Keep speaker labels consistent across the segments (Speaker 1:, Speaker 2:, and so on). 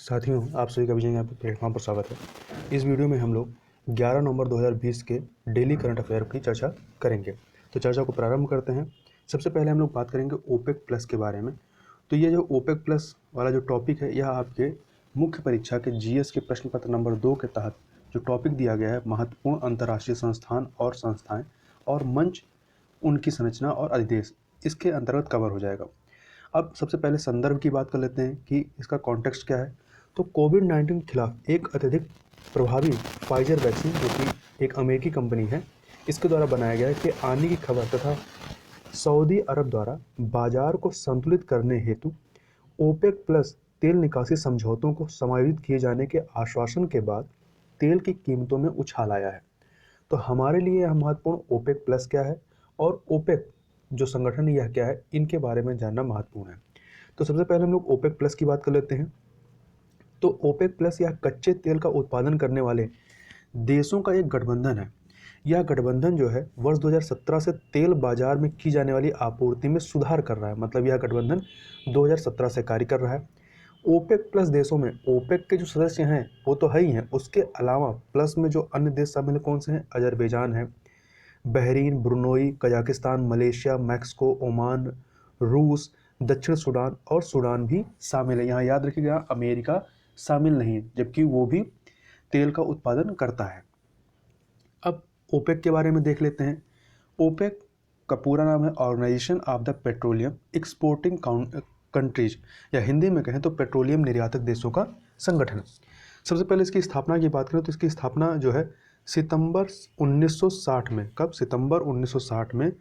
Speaker 1: साथियों, आप सभी का विजय यहाँ पर प्लेटफॉर्म पर स्वागत है। इस वीडियो में हम लोग 11 नवंबर 2020 के डेली करंट अफेयर की चर्चा करेंगे। तो चर्चा को प्रारंभ करते हैं। सबसे पहले हम लोग बात करेंगे ओपेक प्लस के बारे में। तो ये जो ओपेक प्लस वाला जो टॉपिक है, यह आपके मुख्य परीक्षा के जीएस के प्रश्न पत्र नंबर 2 के तहत जो टॉपिक दिया गया है, महत्वपूर्ण अंतर्राष्ट्रीय संस्थान और संस्थाएँ और मंच, उनकी संरचना और अधिदेश, इसके अंतर्गत कवर हो जाएगा। अब सबसे पहले संदर्भ की बात कर लेते हैं कि इसका कॉन्टेक्स्ट क्या है। तो कोविड-19 के खिलाफ एक अत्यधिक प्रभावी फाइजर वैक्सीन, जो कि एक अमेरिकी कंपनी है, इसके द्वारा बनाया गया है कि आने की खबर तथा सऊदी अरब द्वारा बाजार को संतुलित करने हेतु ओपेक प्लस तेल निकासी समझौतों को समायोजित किए जाने के आश्वासन के बाद तेल की कीमतों में उछाल आया है। तो हमारे लिए यह महत्वपूर्ण ओपेक प्लस क्या है और ओपेक जो संगठन है यह क्या है, इनके बारे में जानना महत्वपूर्ण है। तो सबसे पहले हम लोग ओपेक प्लस की बात कर लेते हैं। तो ओपेक प्लस यह कच्चे तेल का उत्पादन करने वाले देशों का एक गठबंधन है। यह गठबंधन जो है वर्ष 2017 से तेल बाजार में की जाने वाली आपूर्ति में सुधार कर रहा है। मतलब यह गठबंधन 2017 से कार्य कर रहा है। ओपेक प्लस देशों में ओपेक के जो सदस्य हैं वो तो है ही हैं, उसके अलावा प्लस में जो अन्य देश शामिल हैं कौन से हैं? अजरबैजान है, Bahrain, Brunei, Kazakhstan, Malaysia, Mexico, Oman, रूस, दक्षिण सूडान और सूडान भी शामिल है। यहाँ याद रखिएगा अमेरिका शामिल नहीं है, जबकि वो भी तेल का उत्पादन करता है। अब ओपेक के बारे में देख लेते हैं। ओपेक का पूरा नाम है organization of the petroleum exporting countries, या हिंदी में कहें तो पेट्रोलियम निर्यातक देशों का संगठन। सबसे पहले इसकी स्थापना की बात करें तो इसकी स्थापना जो है सितंबर 1960 में, कब? सितंबर 1960 में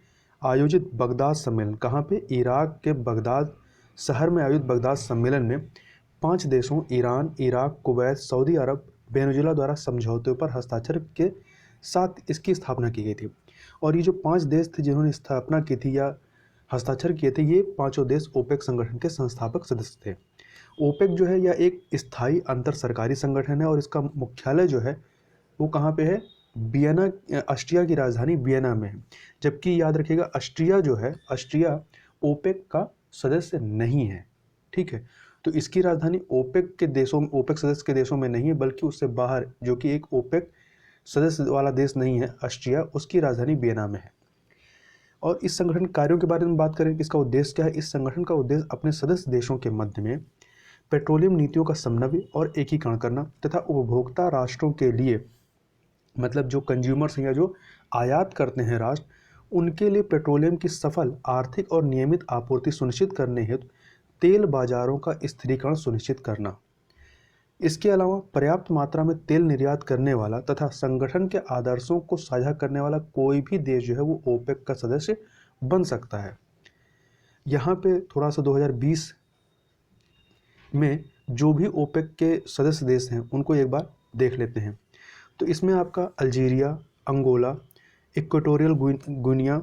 Speaker 1: आयोजित बगदाद सम्मेलन, कहाँ पे? इराक के बगदाद शहर में आयोजित बगदाद सम्मेलन में 5 देशों ईरान, इराक, कुवैत, सऊदी अरब, वेनेजुएला द्वारा समझौते पर हस्ताक्षर के साथ इसकी स्थापना की गई थी। और ये जो 5 देश थे जिन्होंने स्थापना की थी या हस्ताक्षर किए थे, ये पांचों देश ओपेक संगठन के संस्थापक सदस्य थे। ओपेक जो है यह एक स्थायी अंतर सरकारी संगठन है और इसका मुख्यालय जो है वो कहाँ पे है? वियना, ऑस्ट्रिया की राजधानी वियना में है। जबकि याद रखिएगा ऑस्ट्रिया जो है, ऑस्ट्रिया ओपेक का सदस्य नहीं है, ठीक है। तो इसकी राजधानी ओपेक के देशों में, ओपेक सदस्य के देशों में नहीं है, बल्कि उससे बाहर जो कि एक ओपेक सदस्य वाला देश नहीं है ऑस्ट्रिया, उसकी राजधानी वियना में है। और इस संगठन के कार्यों के बारे में बात करें कि इसका उद्देश्य क्या है। इस संगठन का उद्देश्य अपने सदस्य देशों के मध्य में पेट्रोलियम नीतियों का समन्वय और एकीकरण करना तथा उपभोक्ता राष्ट्रों के लिए, मतलब जो कंज्यूमर्स हैं या जो आयात करते हैं राष्ट्र, उनके लिए पेट्रोलियम की सफल आर्थिक और नियमित आपूर्ति सुनिश्चित करने हेतु तेल बाजारों का स्थिरीकरण सुनिश्चित करना। इसके अलावा पर्याप्त मात्रा में तेल निर्यात करने वाला तथा संगठन के आदर्शों को साझा करने वाला कोई भी देश जो है वो ओपेक का सदस्य बन सकता है। यहाँ पे थोड़ा सा 2020 में जो भी ओपेक के सदस्य देश हैं उनको एक बार देख लेते हैं। तो इसमें आपका Algeria, Angola, Equatorial Guinea,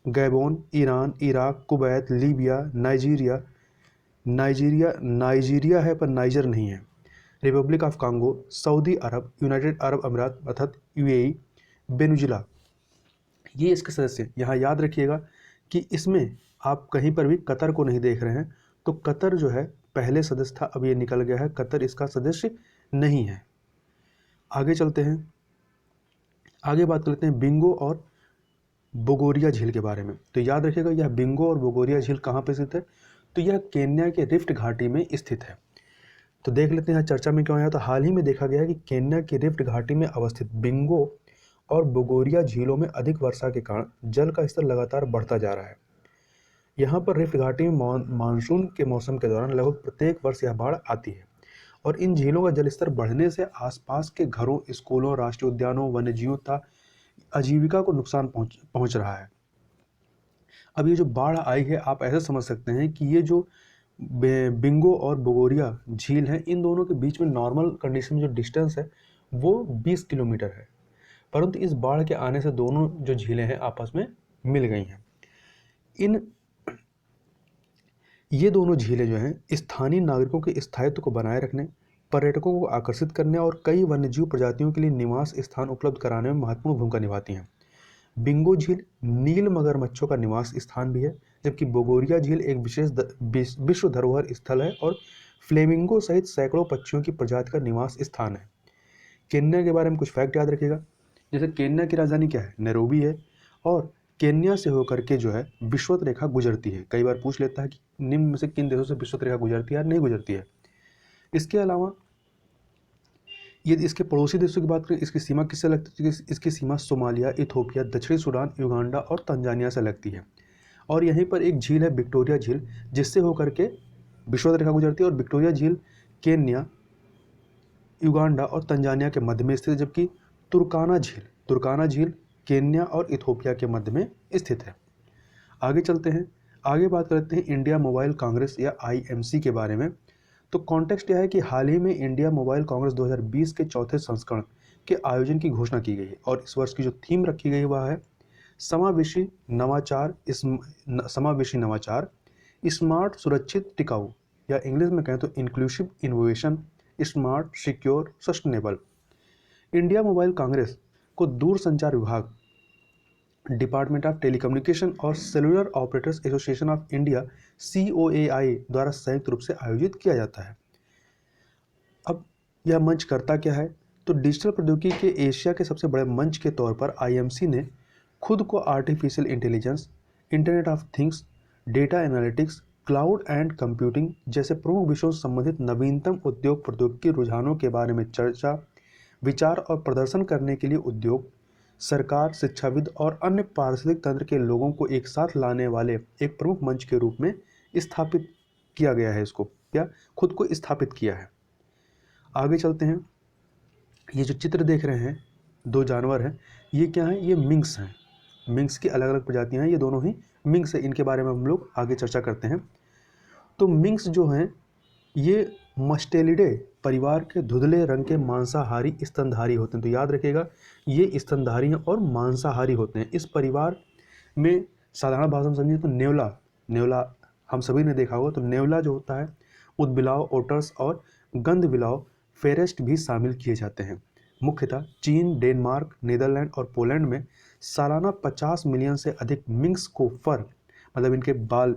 Speaker 1: Gabon, Iran, Iraq, Kuwait, Libya, Nigeria है पर नाइजर नहीं है, Republic of Congo, Saudi Arabia, United Arab Emirates अर्थात यूएई, वेनेजुएला, ये इसके सदस्य। यहाँ याद रखिएगा कि इसमें आप कहीं पर भी कतर को नहीं देख रहे हैं। तो कतर जो है पहले सदस्य था, अब ये निकल गया है, कतर इसका सदस्य नहीं है। आगे चलते हैं, आगे बात करते हैं बिंगो और बोगोरिया झील के बारे में। तो याद रखिएगा यह बिंगो और बोगोरिया झील कहाँ पे स्थित है? तो यह केन्या के रिफ्ट घाटी में स्थित है। तो देख लेते हैं चर्चा में क्यों आया। तो हाल ही में देखा गया है कि केन्या की रिफ्ट घाटी में अवस्थित बिंगो और बोगोरिया झीलों में अधिक वर्षा के कारण जल का स्तर लगातार बढ़ता जा रहा है। यहाँ पर रिफ्ट घाटी में मानसून के मौसम के दौरान लगभग प्रत्येक वर्ष यह बाढ़ आती है और इन झीलों का जलस्तर बढ़ने से आसपास के घरों, स्कूलों, राष्ट्रीय उद्यानों, वन्यजीवों तथा आजीविका को नुकसान पहुंच रहा है। अब ये जो बाढ़ आई है, आप ऐसे समझ सकते हैं कि ये जो बिंगो और बोगोरिया झील है, इन दोनों के बीच में नॉर्मल कंडीशन में जो डिस्टेंस है वो 20 किलोमीटर है, परंतु इस बाढ़ के आने से दोनों जो झीलें हैं आपस में मिल गई हैं। ये दोनों झीलें जो हैं स्थानीय नागरिकों के स्थायित्व को बनाए रखने, पर्यटकों को आकर्षित करने और कई वन्यजीव प्रजातियों के लिए निवास स्थान उपलब्ध कराने में महत्वपूर्ण भूमिका निभाती हैं। बिंगो झील नील मगरमच्छों का निवास स्थान भी है, जबकि बोगोरिया झील एक विशेष विश्व धरोहर स्थल है और फ्लेमिंगो सहित सैकड़ों पक्षियों की प्रजाति का निवास स्थान है। केन्या के बारे में कुछ फैक्ट याद रखिएगा। जैसे केन्या की राजधानी क्या है, नैरोबी है, और केन्या से होकर के जो है विषुवत रेखा गुजरती है। कई बार पूछ लेता है कि निम्न में से किन देशों से विषुवत रेखा गुजरती है या नहीं गुजरती है। इसके अलावा यदि इसके पड़ोसी देशों की बात करें, इसकी सीमा किससे लगती है? इसकी सीमा सोमालिया, इथोपिया, दक्षिणी सूडान, युगांडा और तंजानिया से लगती है। और यहीं पर एक झील है विक्टोरिया झील, जिससे होकर के विषुवत रेखा गुजरती है। और विक्टोरिया झील केन्या, युगांडा और तंजानिया के मध्य में स्थित है, जबकि तुर्काना झील केन्या और इथोपिया के मध्य में स्थित है। आगे चलते हैं, आगे बात करते हैं इंडिया मोबाइल कांग्रेस या IMC के बारे में। तो कॉन्टेक्स्ट यह है कि हाल ही में इंडिया मोबाइल कांग्रेस 2020 के चौथे संस्करण के आयोजन की घोषणा की गई है। और इस वर्ष की जो थीम रखी गई वह है समावेशी नवाचार, स्मार्ट, सुरक्षित, टिकाऊ, या इंग्लिश में कहें तो inclusive innovation, smart, secure, sustainable. India mobile Congress को दूरसंचार विभाग, डिपार्टमेंट ऑफ टेलीकम्युनिकेशन और cellular operators association of India COAI द्वारा संयुक्त रूप से आयोजित किया जाता है। अब यह मंच करता क्या है? तो डिजिटल प्रौद्योगिकी के एशिया के सबसे बड़े मंच के तौर पर IMC ने खुद को artificial intelligence, internet of things, data analytics, cloud and computing जैसे प्रमुख विषयों से संबंधित नवीनतम उद्योग प्रौद्योगिकी रुझानों के बारे में चर्चा, विचार और प्रदर्शन करने के लिए उद्योग, सरकार, शिक्षाविद और अन्य पारिस्थितिक तंत्र के लोगों को एक साथ लाने वाले एक प्रमुख मंच के रूप में स्थापित किया गया है। इसको या खुद को स्थापित किया है। आगे चलते हैं, ये जो चित्र देख रहे हैं, दो जानवर हैं, ये क्या हैं? ये मिंक्स हैं। मिंक्स की अलग अलग प्रजातियां हैं, ये दोनों ही मिंक्स है। इनके बारे में हम लोग आगे चर्चा करते हैं। तो मिंक्स जो हैं ये मस्टेलिडे परिवार के धुंधले रंग के मांसाहारी स्तनधारी होते हैं। तो याद रखिएगा, ये स्तनधारी हैं और मांसाहारी होते हैं। इस परिवार में साधारण भाषा में समझिए तो नेवला हम सभी ने देखा होगा। तो नेवला जो होता है, ऊदबिलाव, ओटर्स और गंधबिलाव, फेरेस्ट भी शामिल किए जाते हैं। मुख्यतः चीन, डेनमार्क, नीदरलैंड और पोलैंड में सालाना 50 मिलियन से अधिक मिंक्स को फर, मतलब इनके बाल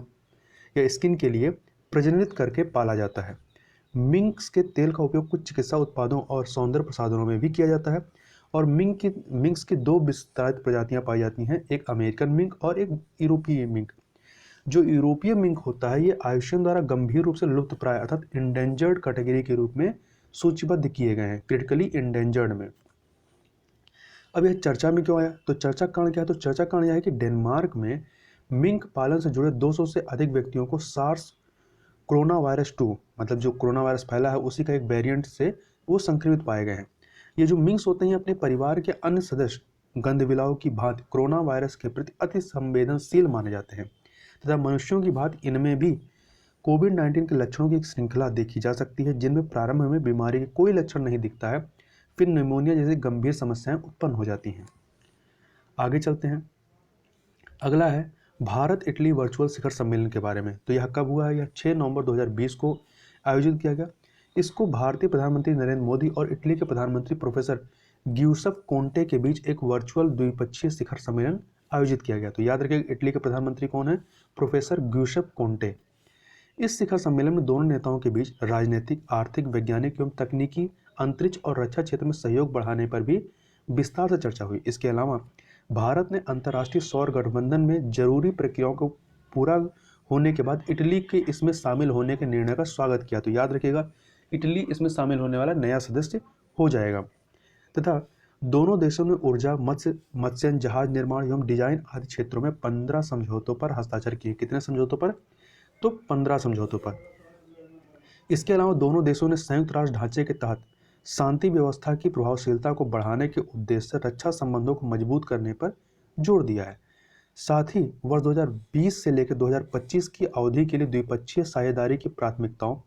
Speaker 1: या स्किन के लिए प्रजननित करके पाला जाता है। मिंक्स के तेल का उपयोग कुछ चिकित्सा उत्पादों और सौंदर्य प्रसाधनों में भी किया जाता है। और मिंक्स की दो विस्तारित प्रजातियां पाई जाती हैं, एक अमेरिकन मिंक और एक यूरोपीय मिंक। जो यूरोपीय मिंक होता है ये आयुष्मान द्वारा गंभीर रूप से लुप्तप्राय अर्थात इंडेंजर्ड कैटेगरी के रूप में सूचीबद्ध किए गए हैं, क्रिटिकली इंडेंजर्ड में। अब यह चर्चा में क्यों आया? तो चर्चा कारण क्या है? तो चर्चा कारण यह है कि डेनमार्क में मिंक पालन से जुड़े 200 से अधिक व्यक्तियों को सार्स कोरोना वायरस 2, मतलब जो कोरोना वायरस फैला है उसी का एक वेरिएंट से वो संक्रमित पाए गए हैं। ये जो मिंक्स होते हैं अपने परिवार के अन्य सदस्य गंधविलाव की भांति कोरोना वायरस के प्रति अति संवेदनशील माने जाते हैं तथा मनुष्यों की भांति इनमें भी कोविड-19 के लक्षणों की एक श्रृंखला देखी जा सकती है, जिनमें प्रारंभ में बीमारी के कोई लक्षण नहीं दिखता है, फिर निमोनिया जैसी गंभीर समस्याएं उत्पन्न हो जाती हैं। आगे चलते हैं, अगला है भारत इटली वर्चुअल शिखर सम्मेलन के बारे में। तो यह कब हुआ है? यह 6 नवंबर 2020 को आयोजित किया गया। इसको भारतीय प्रधानमंत्री नरेंद्र मोदी और इटली के प्रधानमंत्री प्रोफेसर ग्यूसेप कोंटे के बीच एक वर्चुअल द्विपक्षीय शिखर सम्मेलन आयोजित किया गया। तो याद रखिएगा, इटली के प्रधानमंत्री कौन है? Professor Giuseppe कोंटे। इस शिखर सम्मेलन में दोनों नेताओं के बीच राजनीतिक, आर्थिक, वैज्ञानिक एवं तकनीकी, अंतरिक्ष और रक्षा क्षेत्र में सहयोग बढ़ाने पर भी विस्तार से चर्चा हुई। इसके अलावा भारत ने अंतर्राष्ट्रीय सौर गठबंधन में जरूरी प्रक्रियाओं को पूरा होने के बाद इटली के इसमें शामिल होने के निर्णय का स्वागत किया। तो याद रखिएगा, इटली इसमें शामिल होने वाला नया सदस्य हो जाएगा। तथा दोनों देशों ने ऊर्जा, मत्स्य जहाज निर्माण एवं डिजाइन आदि क्षेत्रों में 15 समझौतों पर हस्ताक्षर किए। कितने समझौतों पर? तो 15 समझौतों पर। इसके अलावा दोनों देशों ने संयुक्त राष्ट्र ढांचे के तहत शांति व्यवस्था की प्रभावशीलता को बढ़ाने के उद्देश्य से रक्षा संबंधों को मजबूत करने पर जोर दिया है। साथ ही वर्ष 2020 से लेकर 2025 की अवधि के लिए द्विपक्षीय साझेदारी की प्राथमिकताओं,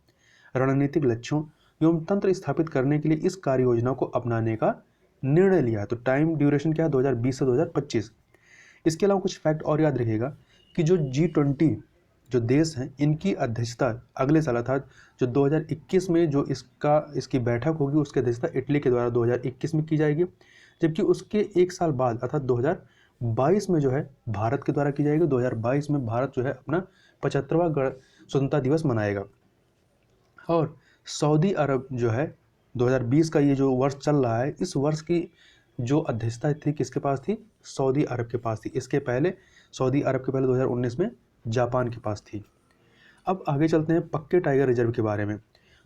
Speaker 1: रणनीतिक लक्ष्यों एवं तंत्र स्थापित करने के लिए इस कार्य योजना को अपनाने का निर्णय लिया है। तो टाइम ड्यूरेशन क्या है? 2020 से 2025। इसके अलावा कुछ फैक्ट और याद रखिएगा कि जो G20 जो देश हैं इनकी अध्यक्षता अगले साल अर्थात जो 2021 में जो इसकी बैठक होगी उसकी अध्यक्षता इटली के द्वारा 2021 में की जाएगी, जबकि उसके एक साल बाद अर्थात 2022 में जो है भारत के द्वारा की जाएगी। 2022 में भारत जो है अपना 75वां स्वतंत्रता दिवस मनाएगा। और सऊदी अरब जो है 2020 का ये जो वर्ष चल रहा है, इस वर्ष की जो अध्यक्षता थी किसके पास थी? सऊदी अरब के पास थी। इसके पहले सऊदी अरब के पहले 2019 में जापान के पास थी। अब आगे चलते हैं पक्के टाइगर रिजर्व के बारे में।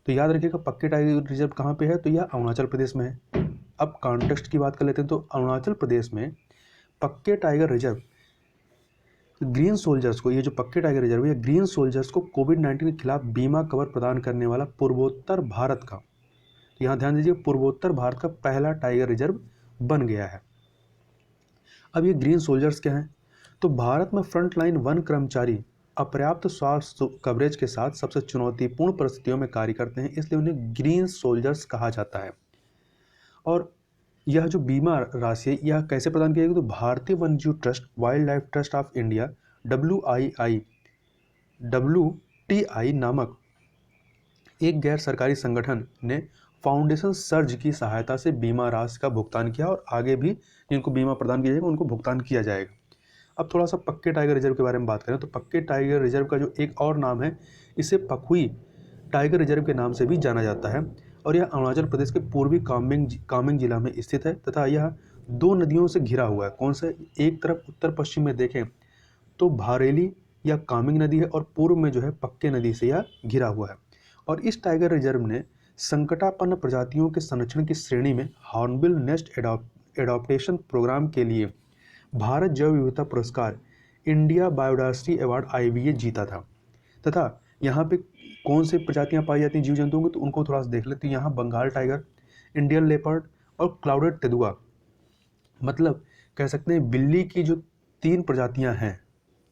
Speaker 1: तो याद रखिएगा पक्के टाइगर रिजर्व कहाँ पे है? तो यह अरुणाचल प्रदेश में है। अब कॉन्टेक्स्ट की बात कर लेते हैं। तो अरुणाचल प्रदेश में पक्के टाइगर रिजर्व ग्रीन सोल्जर्स को, ये जो पक्के टाइगर रिजर्व है, ग्रीन सोल्जर्स को कोविड-19 के खिलाफ बीमा कवर प्रदान करने वाला पूर्वोत्तर भारत का, यहाँ ध्यान दीजिए, पूर्वोत्तर भारत का पहला टाइगर रिजर्व बन गया है। अब ये ग्रीन सोल्जर्स क्या हैं? तो भारत में फ्रंटलाइन वन कर्मचारी अपर्याप्त स्वास्थ्य कवरेज के साथ सबसे चुनौतीपूर्ण परिस्थितियों में कार्य करते हैं, इसलिए उन्हें ग्रीन सोल्जर्स कहा जाता है। और यह जो बीमा राशि है यह कैसे प्रदान की जाएगी? तो भारतीय वन्यजीव trust, wild life trust of India, WTI नामक एक गैर सरकारी संगठन ने फाउंडेशन सर्ज की सहायता से बीमा राशि का भुगतान किया और आगे भी जिनको बीमा प्रदान किया जाएगा उनको भुगतान किया जाएगा। अब थोड़ा सा पक्के टाइगर रिजर्व के बारे में बात करें तो पक्के टाइगर रिजर्व का जो एक और नाम है, इसे पखुई टाइगर रिजर्व के नाम से भी जाना जाता है और यह अरुणाचल प्रदेश के पूर्वी कामेंग जिला में स्थित है तथा यह 2 नदियों से घिरा हुआ है। कौन से? एक तरफ उत्तर पश्चिम में देखें तो भारेली या कामेंग नदी है और पूर्व में जो है पक्के नदी से यह घिरा हुआ है। और इस टाइगर रिजर्व ने संकटापन्न प्रजातियों के संरक्षण की श्रेणी में हॉर्नबिल नेस्ट एडॉप्टेशन प्रोग्राम के लिए भारत जैव विविधता पुरस्कार, इंडिया बायोडायवर्सिटी अवार्ड IBA जीता था। तथा यहाँ पे कौन से प्रजातियाँ पाई जाती हैं जीव जंतुओं की, तो उनको थोड़ा सा देख लेते हैं। यहाँ बंगाल टाइगर, इंडियन लेपर्ड और क्लाउडेड तेंदुआ, मतलब कह सकते हैं बिल्ली की जो 3 प्रजातियाँ हैं,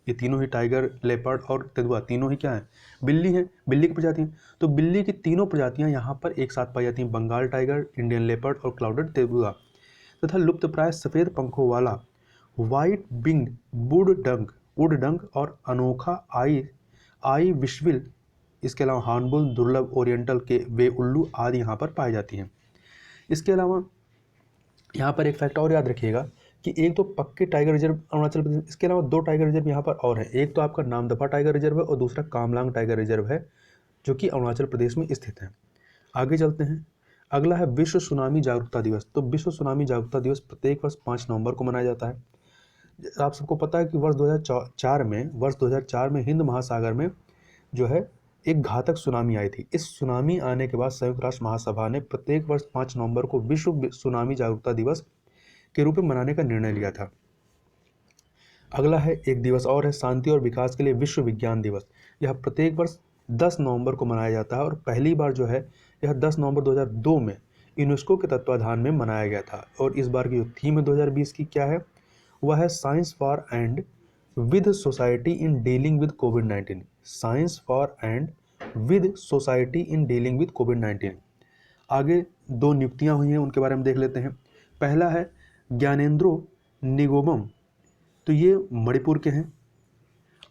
Speaker 1: ये तीनों ही टाइगर, लेपर्ड और तेंदुआ तीनों ही क्या हैं? बिल्ली हैं, बिल्ली की प्रजातियाँ। तो बिल्ली की तीनों प्रजातियाँ यहाँ पर एक साथ पाई जाती हैं, बंगाल टाइगर, इंडियन लेपर्ड और क्लाउडेड तेंदुआ। तथा लुप्तप्राय सफ़ेद पंखों वाला व्हाइट बिंग्ड वुड डंक और अनोखा आई विशविल, इसके अलावा हॉर्नबिल, दुर्लभ ओरिएंटल के वे उल्लू आदि यहाँ पर पाई जाती हैं। इसके अलावा यहाँ पर एक फैक्ट और याद रखिएगा कि एक तो पक्के टाइगर रिजर्व अरुणाचल प्रदेश, इसके अलावा 2 टाइगर रिजर्व यहाँ पर और हैं। एक तो आपका नामदफा टाइगर रिजर्व है और दूसरा कामलांग टाइगर रिजर्व है जो कि अरुणाचल प्रदेश में स्थित है। आगे चलते हैं। अगला है विश्व सुनामी जागरूकता दिवस। तो विश्व सुनामी जागरूकता दिवस प्रत्येक वर्ष 5 नवंबर को मनाया जाता है। आप सबको पता है कि वर्ष 2004 में हिंद महासागर में जो है एक घातक सुनामी आई थी। इस सुनामी आने के बाद संयुक्त राष्ट्र महासभा ने प्रत्येक वर्ष 5 नवंबर को विश्व सुनामी जागरूकता दिवस के रूप में मनाने का निर्णय लिया था। अगला है एक दिवस और है शांति और विकास के लिए विश्व विज्ञान दिवस। यह प्रत्येक वर्ष 10 नवंबर को मनाया जाता है और पहली बार जो है यह 10 नवंबर 2002 में यूनेस्को के तत्वाधान में मनाया गया था। और इस बार की जो थीम है 2020 की क्या है? वह है science for and with society in dealing with covid. Science for and with society in dealing with कोविड-19। आगे 2 नियुक्तियां हुई हैं, उनके बारे में देख लेते हैं। पहला है ज्ञानेंद्रो निगोमम, तो ये मणिपुर के हैं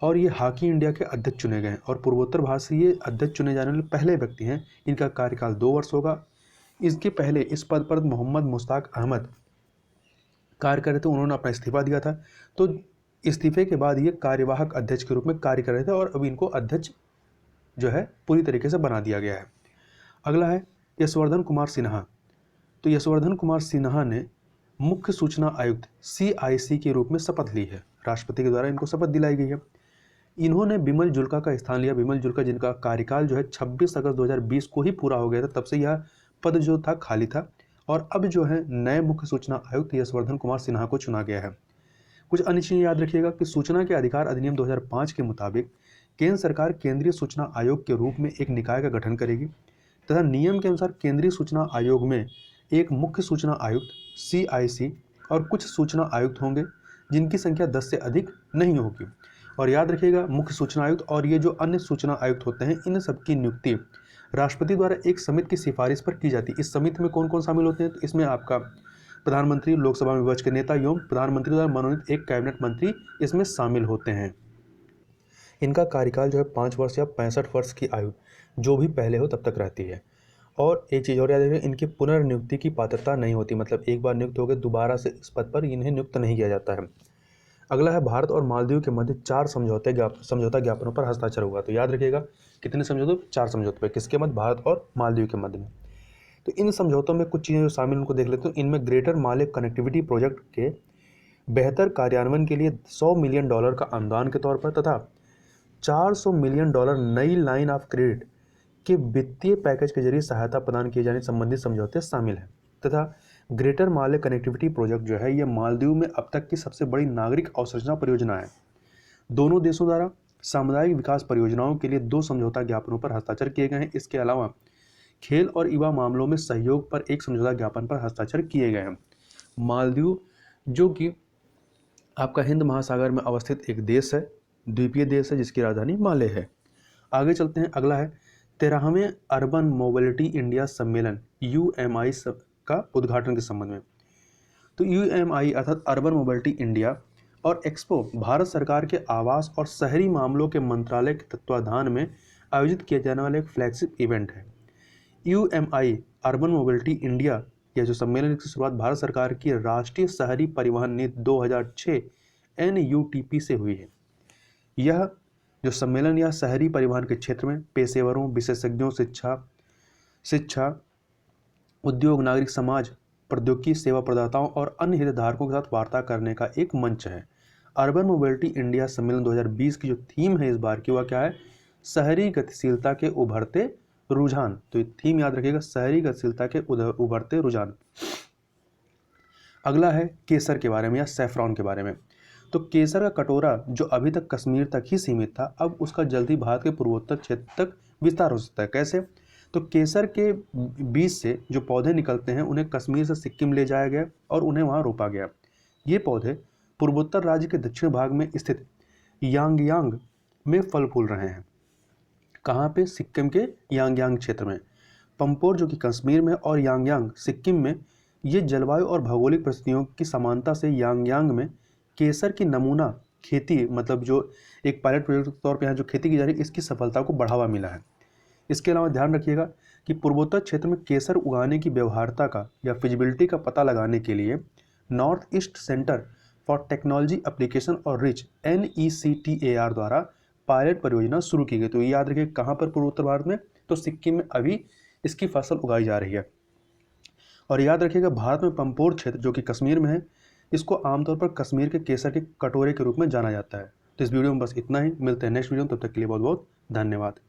Speaker 1: और ये हॉकी इंडिया के अध्यक्ष चुने गए हैं और पूर्वोत्तर भारत से ये अध्यक्ष चुने जाने वाले पहले व्यक्ति हैं। इनका कार्यकाल 2 वर्ष होगा। इसके पहले इस पद पर मोहम्मद मुश्ताक अहमद कार्य कर रहे थे, उन्होंने अपना इस्तीफा दिया था। तो इस्तीफे के बाद ये कार्यवाहक अध्यक्ष के रूप में कार्य कर रहे थे और अब इनको अध्यक्ष जो है पूरी तरीके से बना दिया गया है। अगला है यशवर्धन कुमार सिन्हा। तो यशवर्धन कुमार सिन्हा ने मुख्य सूचना आयुक्त CIC के रूप में शपथ ली है। राष्ट्रपति के द्वारा इनको शपथ दिलाई गई है। इन्होंने बिमल जुल्का का स्थान लिया। बिमल जुल्का जिनका कार्यकाल जो है 26 अगस्त 2020 को ही पूरा हो गया था, तब से यह पद जो था खाली था और अब जो है नए मुख्य सूचना आयुक्त यशवर्धन कुमार सिन्हा को चुना गया है। कुछ अन्य चीज़ें याद रखिएगा कि सूचना के अधिकार अधिनियम 2005 के मुताबिक केंद्र सरकार केंद्रीय सूचना आयोग के रूप में एक निकाय का गठन करेगी तथा नियम के अनुसार केंद्रीय सूचना आयोग में एक मुख्य सूचना आयुक्त CIC और कुछ सूचना आयुक्त होंगे जिनकी संख्या 10 से अधिक नहीं होगी। और याद रखिएगा मुख्य सूचना आयुक्त और ये जो अन्य सूचना आयुक्त होते हैं इन सबकी नियुक्ति राष्ट्रपति द्वारा एक समिति की सिफारिश पर की जाती है। इस समिति में कौन कौन शामिल होते हैं? तो इसमें आपका प्रधानमंत्री, लोकसभा में विपक्ष के नेता एवं प्रधानमंत्री द्वारा मनोनीत एक कैबिनेट मंत्री इसमें शामिल होते हैं। इनका कार्यकाल जो है 5 वर्ष या 65 वर्ष की आयु जो भी पहले हो तब तक रहती है। और एक चीज़ और याद रखिए, इनकी पुनर्नियुक्ति की पात्रता नहीं होती, मतलब एक बार नियुक्त हो गए दोबारा से इस पद पर इन्हें नियुक्त नहीं किया जाता है। अगला है भारत और मालदीव के मध्य 4 समझौता ज्ञापनों पर हस्ताक्षर हुआ। तो याद रखिएगा कितने समझौते, 4 समझौते पे, किसके मध्य, भारत और मालदीव के मध्य में। तो इन समझौतों में कुछ चीज़ें जो शामिल उनको देख लेते हैं। इनमें ग्रेटर माले कनेक्टिविटी प्रोजेक्ट के बेहतर कार्यान्वयन के लिए $100 मिलियन का अनुदान के तौर पर तथा $400 मिलियन नई लाइन ऑफ क्रेडिट के वित्तीय पैकेज के जरिए सहायता प्रदान किए जाने संबंधी समझौते शामिल हैं। तथा ग्रेटर माले कनेक्टिविटी प्रोजेक्ट जो है ये मालदीव में अब तक की सबसे बड़ी नागरिक अवसंरचना परियोजना है। दोनों देशों द्वारा सामुदायिक विकास परियोजनाओं के लिए 2 समझौता ज्ञापनों पर हस्ताक्षर किए गए हैं। इसके अलावा खेल और युवा मामलों में सहयोग पर एक समझौता ज्ञापन पर हस्ताक्षर किए गए हैं। मालदीव जो कि आपका हिंद महासागर में अवस्थित एक देश है, द्वीपीय देश है, जिसकी राजधानी माले है। आगे चलते हैं। अगला है 13वें अर्बन मोबिलिटी इंडिया सम्मेलन UMI का उद्घाटन के संबंध में। तो UMI अर्थात अर्बन मोबिलिटी इंडिया और एक्सपो भारत सरकार के आवास और शहरी मामलों के मंत्रालय के तत्वाधान में आयोजित किया जाने वाला एक फ्लैगशिप इवेंट है। UMI अर्बन मोबिलिटी इंडिया यह जो सम्मेलन की शुरुआत भारत सरकार की राष्ट्रीय शहरी परिवहन नीति 2006 NUTP से हुई है। यह जो सम्मेलन या शहरी परिवहन के क्षेत्र में पेशेवरों, विशेषज्ञों, शिक्षा, उद्योग, नागरिक समाज, प्रौद्योगिकी सेवा प्रदाताओं और अन्य हितधारकों के साथ वार्ता करने का एक मंच है। अर्बन मोबिलिटी इंडिया सम्मेलन 2020 की जो थीम है इस बार की वह क्या है, शहरी गतिशीलता के उभरते रुझान। तो ये थीम याद रखिएगा, शहरी गतिशीलता के उभरते रुझान। अगला है केसर के बारे में या सैफरॉन के बारे में। तो केसर का कटोरा जो अभी तक कश्मीर तक ही सीमित था, अब उसका जल्दी भारत के पूर्वोत्तर क्षेत्र तक विस्तार हो सकता है। कैसे? तो केसर के बीज से जो पौधे निकलते हैं उन्हें कश्मीर से सिक्किम ले जाया गया और उन्हें वहाँ रोपा गया। ये पौधे पूर्वोत्तर राज्य के दक्षिण भाग में स्थित यांगयांग में फल फूल रहे हैं। कहाँ पे? सिक्किम के यांगयांग क्षेत्र में। पंपोर जो कि कश्मीर में और यांगयांग सिक्किम में, ये जलवायु और भौगोलिक परिस्थितियों की समानता से यांगयांग में केसर की नमूना खेती, मतलब जो एक पायलट प्रोजेक्ट के तौर पर यहाँ जो खेती की जा रही है, इसकी सफलता को बढ़ावा मिला है। इसके अलावा ध्यान रखिएगा कि पूर्वोत्तर क्षेत्र में केसर उगाने की व्यवहार्यता का या फिजिबिलिटी का पता लगाने के लिए north east centre for technology application और रिच NECTAR द्वारा पायलट परियोजना शुरू की गई। तो ये याद रखिए कहाँ पर, पूर्वोत्तर भारत में, तो सिक्किम में अभी इसकी फसल उगाई जा रही है। और याद रखिएगा भारत में पंपोर क्षेत्र जो कि कश्मीर में है, इसको आमतौर पर कश्मीर के केसर के कटोरे के रूप में जाना जाता है। तो इस वीडियो में बस इतना ही, मिलते हैं नेक्स्ट वीडियो में, तब तक के लिए बहुत बहुत धन्यवाद।